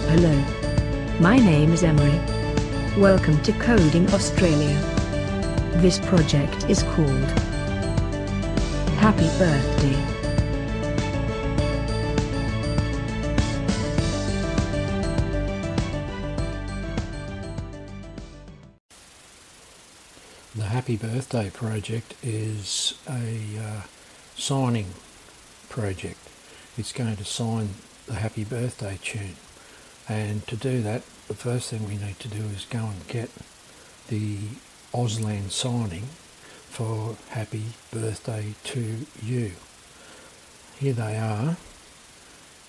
Hello. My name is Emery. Welcome to Coding Australia. This project is called Happy Birthday. The Happy Birthday project is a signing project. It's going to sign the Happy Birthday tune, and to do that the first thing we need to do is go and get the Auslan signing for Happy Birthday to You. Here they are.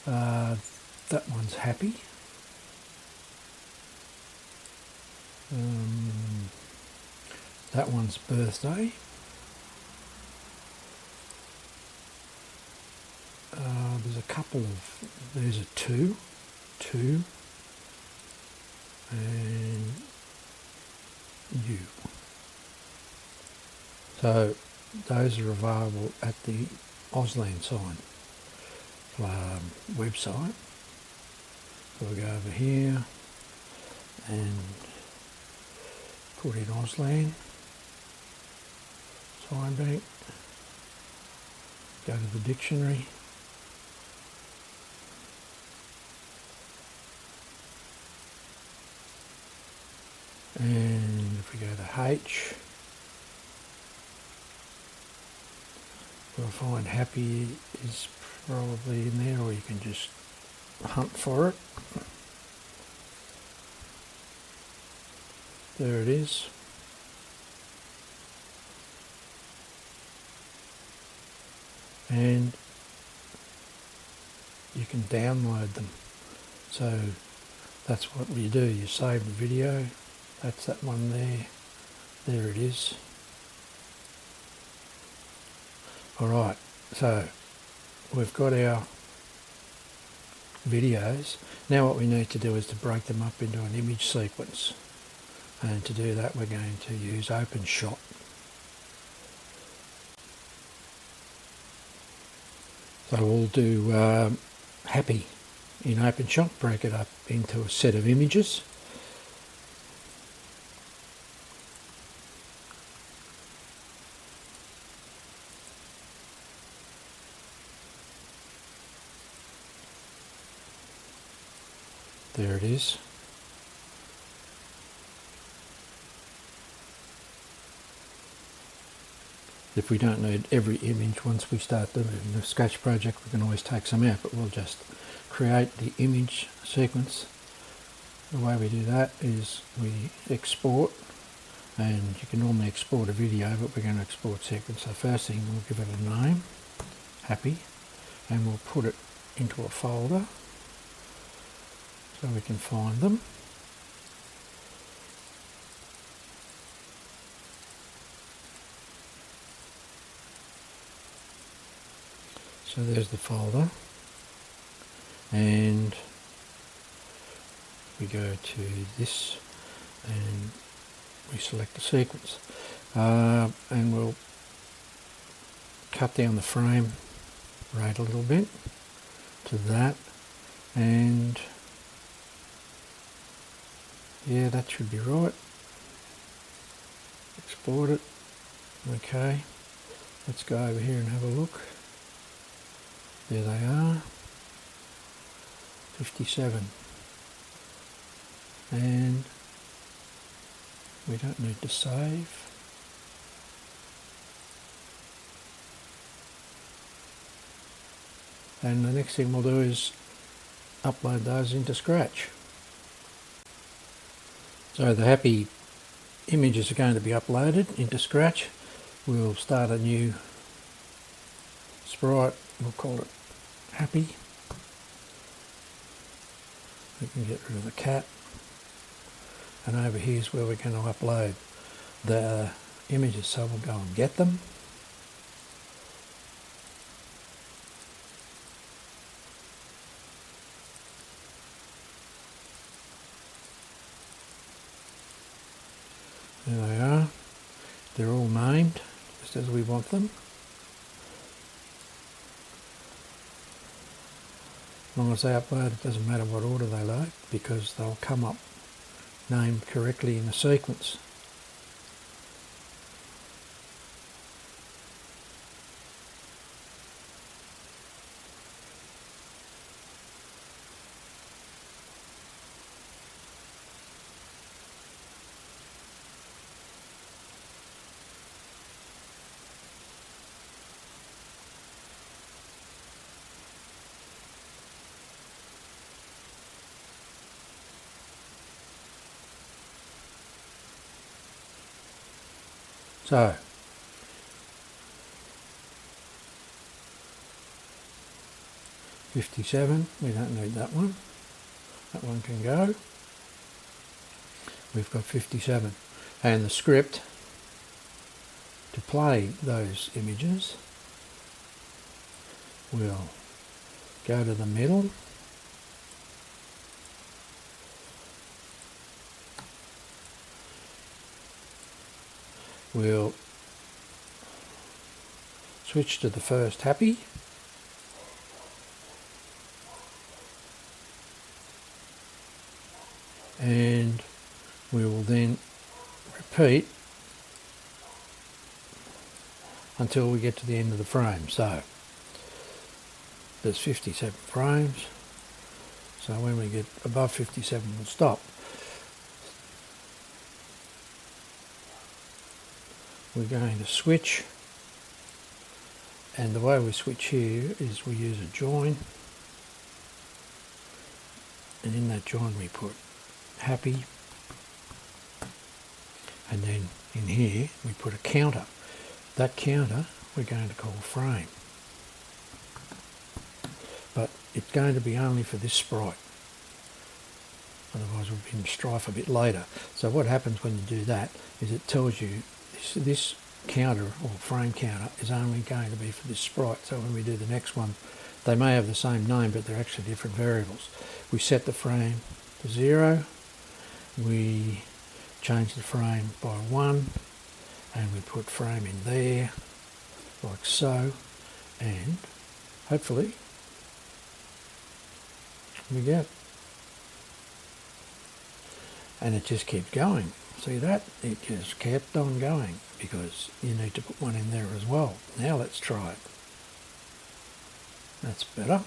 That one's happy. That one's birthday. There's a couple of, there's a two, and you. So those are available at the Auslan sign website. So we'll go over here and put in Auslan sign bank, go to the dictionary, and if we go to H, we'll find happy is probably in there, or you can just hunt for it. There it is. And you can download them. So that's what you do. You save the video. That's that one there. There it is. Alright, so we've got our videos. Now what we need to do is to break them up into an image sequence. And to do that we're going to use OpenShot. So we'll do happy in OpenShot, break it up into a set of images. There it is. If we don't need every image, once we start the Scratch project, we can always take some out, but we'll just create the image sequence. The way we do that is we export, and you can normally export a video, but we're going to export sequence. So first thing, we'll give it a name, happy, and we'll put it into a folder so we can find them. So there's the folder, and we go to this and we select the sequence, and we'll cut down the frame rate a little bit to that, and yeah, that should be right. Export it. Okay, let's go over here and have a look. There they are, 57, and we don't need to save. And the next thing we'll do is upload those into Scratch. So the happy images are going to be uploaded into Scratch. We'll start a new sprite, we'll call it happy. We can get rid of the cat, and over here's where we're going to upload the images, so we'll go and get them. There they are. They're all named just as we want them. As long as they upload, it doesn't matter what order they load, because they'll come up named correctly in the sequence. So, $57, we don't need that one. That one can go. We've got 57. And the script to play those images will go to the middle, we'll switch to the first happy, and we will then repeat until we get to the end of the frame. So there's 57 frames, so when we get above 57 we'll stop. We're going to switch, and the way we switch here is we use a join, and in that join we put happy, and then in here we put a counter. That counter we're going to call frame, but it's going to be only for this sprite, otherwise we'll be in strife a bit later. So what happens when you do that is it tells you this counter or frame counter is only going to be for this sprite. So when we do the next one, they may have the same name, but they're actually different variables. We set the frame to 0, we change the frame by 1, and we put frame in there like so, and hopefully we get, and it just keeps going. See that? It just kept on going, because you need to put one in there as well. Now let's try it. That's better.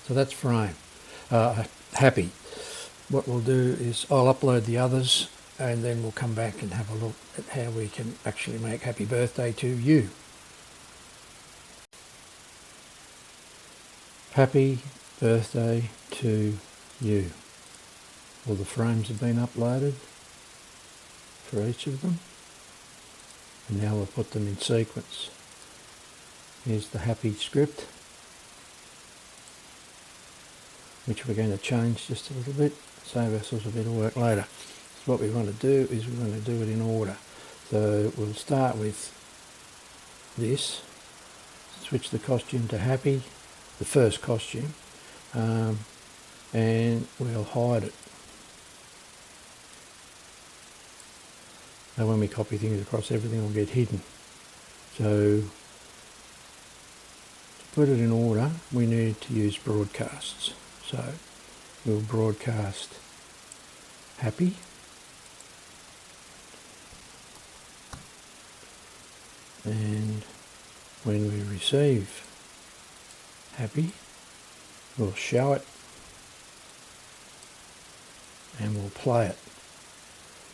So that's frame. Happy. What we'll do is I'll upload the others, and then we'll come back and have a look at how we can actually make happy birthday to you. Happy birthday to you. All the frames have been uploaded for each of them, and now we'll put them in sequence. Here's the happy script, which we're going to change just a little bit, save ourselves a bit of work later. So what we want to do is we want to do it in order. So we'll start with this, switch the costume to happy, the first costume, and we'll hide it. Now when we copy things across, everything will get hidden. So to put it in order, we need to use broadcasts. So we'll broadcast happy, and when we receive happy, we'll show it, and we'll play it.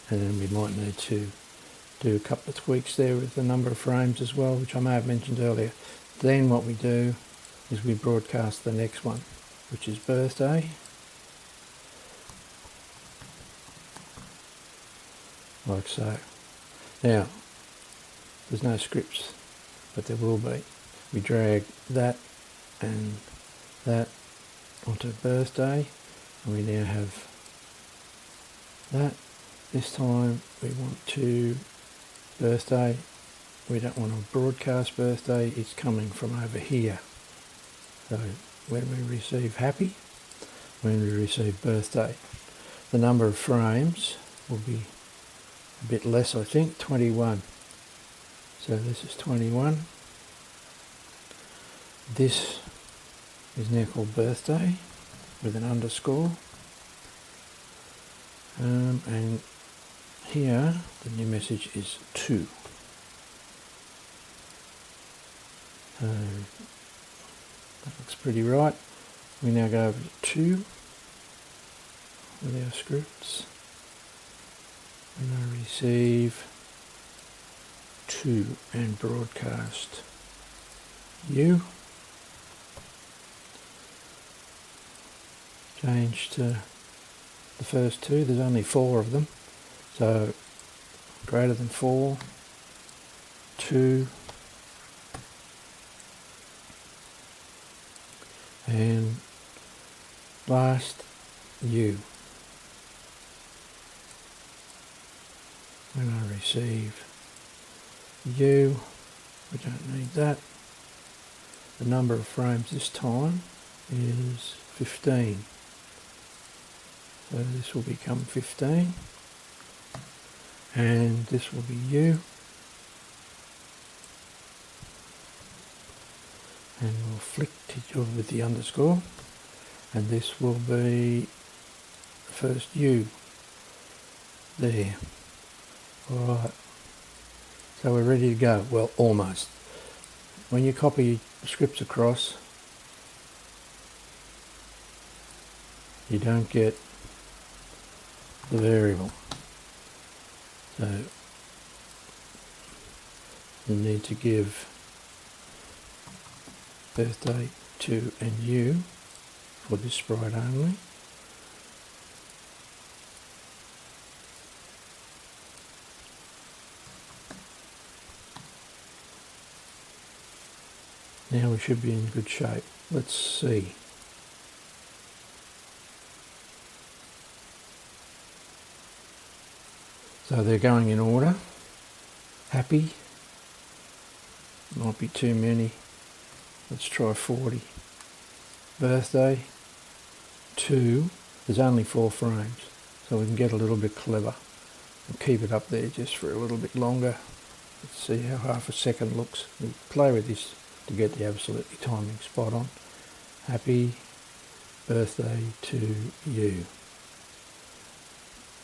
And then we might need to do a couple of tweaks there with the number of frames as well, which I may have mentioned earlier. Then what we do is we broadcast the next one, which is birthday. Like so. Now, there's no scripts, but there will be. We drag that and that onto birthday, and we now have that. This time we want to birthday. We don't want to broadcast birthday, it's coming from over here. So when we receive happy, when we receive birthday, the number of frames will be a bit less, I think, 21. So this is 21. This is now called birthday with an underscore. And here the new message is 2. So that looks pretty right. We now go over to 2 with our scripts. And I receive 2 and broadcast you. Change to the first 2, there's only 4 of them, so greater than 4, 2, and last you. When I receive you, we don't need that. The number of frames this time is 15. So this will become 15, and this will be you, and we'll flick to with the underscore, and this will be the first you there. Alright, so we're ready to go. Well, almost. When you copy scripts across, you don't get the variable. So you need to give birthday, 2 and you for this sprite only. Now we should be in good shape. Let's see. So they're going in order. Happy. Might be too many. Let's try 40. Birthday. 2. There's only 4 frames. So we can get a little bit clever and keep it up there just for a little bit longer. Let's see how half a second looks. We'll play with this to get the absolutely timing spot on. Happy birthday to you.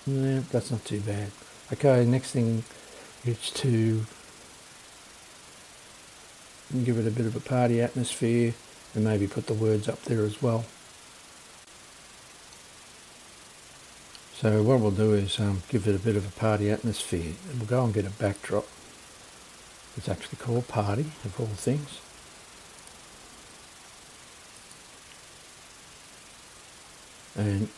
Yeah, that's not too bad. Okay, next thing is to give it a bit of a party atmosphere and maybe put the words up there as well. So what we'll do is give it a bit of a party atmosphere, and we'll go and get a backdrop. It's actually called Party, of all things. And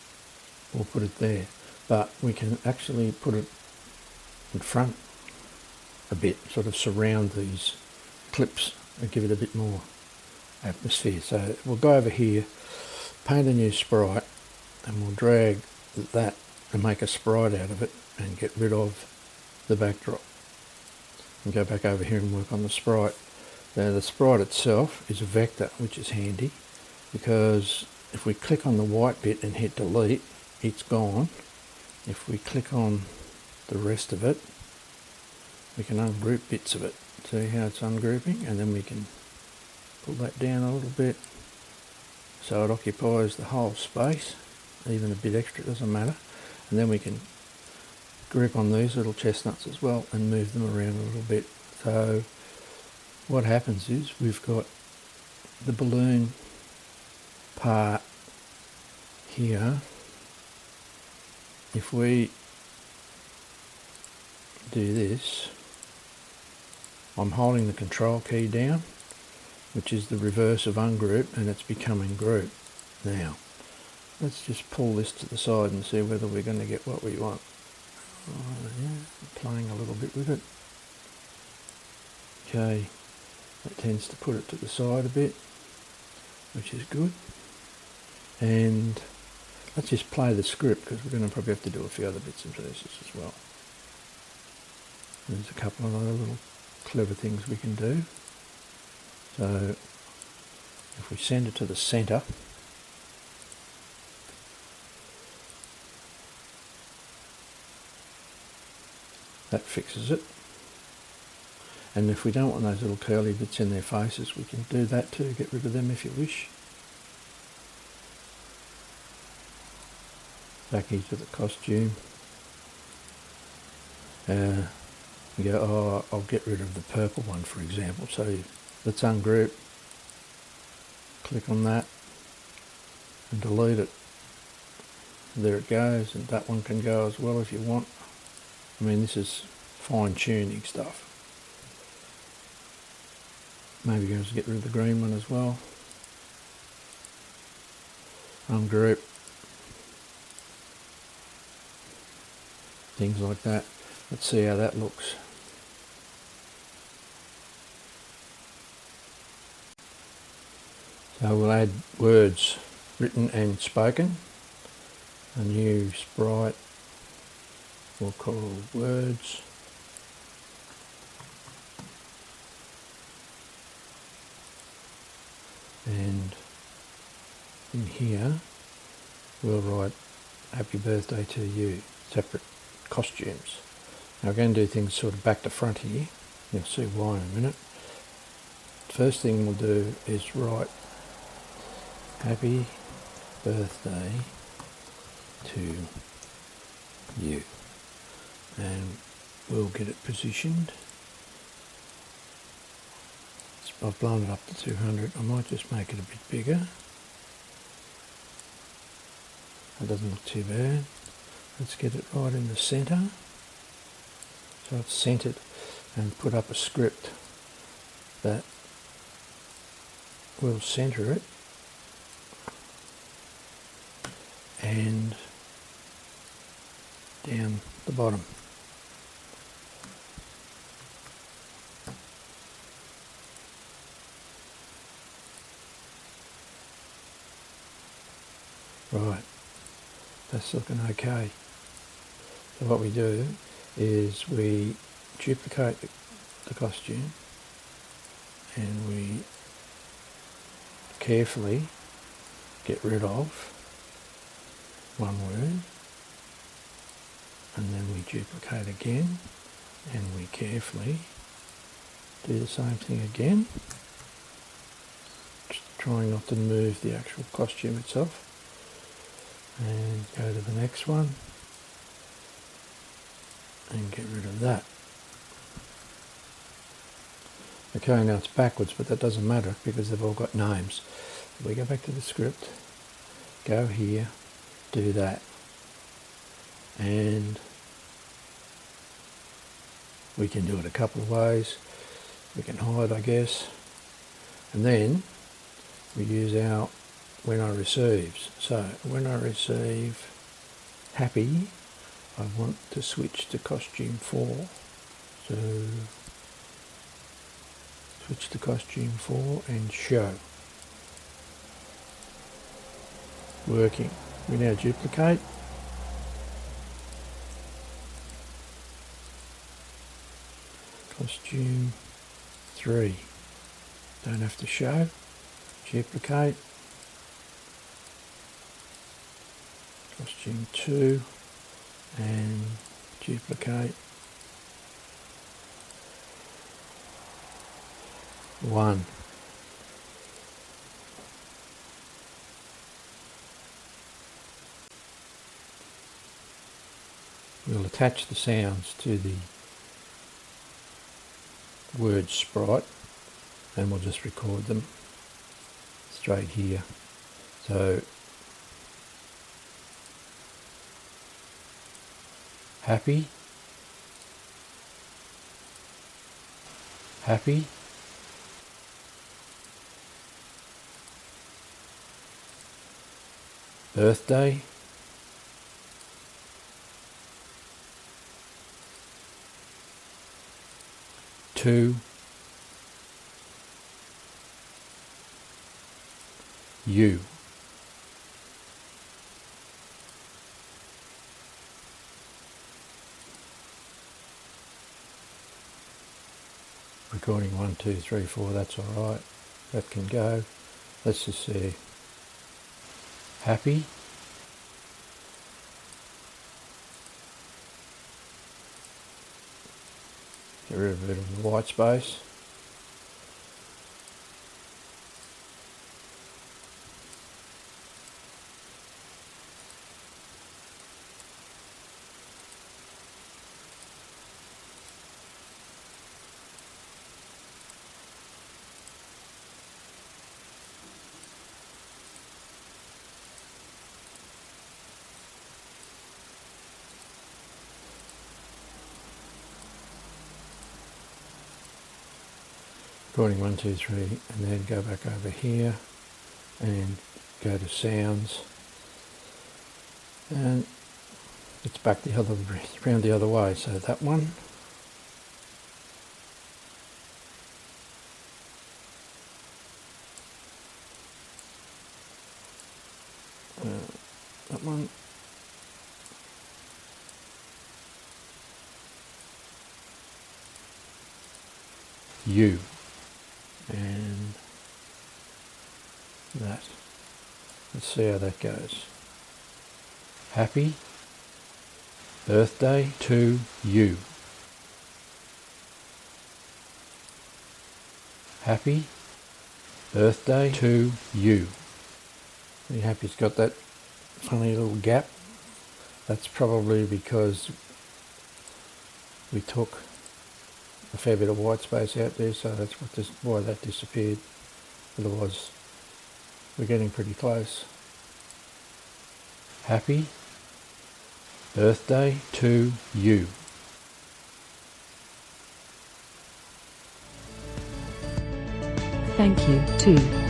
we'll put it there. But we can actually put it in front a bit, sort of surround these clips and give it a bit more atmosphere. So we'll go over here, paint a new sprite, and we'll drag that and make a sprite out of it and get rid of the backdrop. And go back over here and work on the sprite. Now the sprite itself is a vector, which is handy because if we click on the white bit and hit delete, it's gone. If we click on the rest of it, we can ungroup bits of it. See how it's ungrouping, and then we can pull that down a little bit so it occupies the whole space, even a bit extra, it doesn't matter. And then we can grip on these little chestnuts as well and move them around a little bit. So what happens is we've got the balloon part here. If we do this, I'm holding the control key down, which is the reverse of ungroup, and it's becoming group. Now, let's just pull this to the side and see whether we're going to get what we want. Oh, yeah, playing a little bit with it. Okay, that tends to put it to the side a bit, which is good. And let's just play the script because we're going to probably have to do a few other bits and pieces as well. There's a couple of other little clever things we can do. So if we send it to the centre, that fixes it. And if we don't want those little curly bits in their faces, we can do that too, get rid of them if you wish. back into the costume. You go, oh, I'll get rid of the purple one, for example. So let's ungroup, click on that and delete it. There it goes, and that one can go as well if you want. I mean, this is fine-tuning stuff. Maybe you guys get rid of the green one as well. Ungroup. Things like that. Let's see how that looks. So we'll add words written and spoken. A new sprite we'll call words. And in here we'll write happy birthday to you, separate costumes. Now we're going to do things sort of back to front here. You'll see why in a minute. First thing we'll do is write happy birthday to you, and we'll get it positioned. I've blown it up to 200. I might just make it a bit bigger. That doesn't look too bad. Let's get it right in the centre, so it's centred, and put up a script that will centre it and down the bottom. Right, that's looking okay. So what we do is we duplicate the costume and we carefully get rid of one word, and then we duplicate again and we carefully do the same thing again, just trying not to move the actual costume itself, and go to the next one and get rid of that. Okay, now it's backwards, but that doesn't matter because they've all got names. So we go back to the script, go here, do that, and we can do it a couple of ways. We can hide, I guess, and then we use our when I receives. So when I receive happy, I want to switch to costume 4. So switch to costume 4 and show. Working. We now duplicate. Costume 3. Don't have to show. Duplicate. Costume 2 and duplicate. 1. We'll attach the sounds to the word sprite and we'll just record them straight here. So happy, happy, birthday, to you. Recording 1, 2, 3, 4, that's alright. That can go. Let's just see. Happy. Get rid of a bit of the white space. recording 1, 2, 3, and then go back over here and go to sounds, and it's back round the other way. So that one, that one, you, and that. Let's see how that goes. Happy birthday to you. Happy birthday to you. Are you happy it's got that funny little gap? That's probably because we took a fair bit of white space out there, so that's why that disappeared. Otherwise, we're getting pretty close. Happy birthday to you. Thank you, too.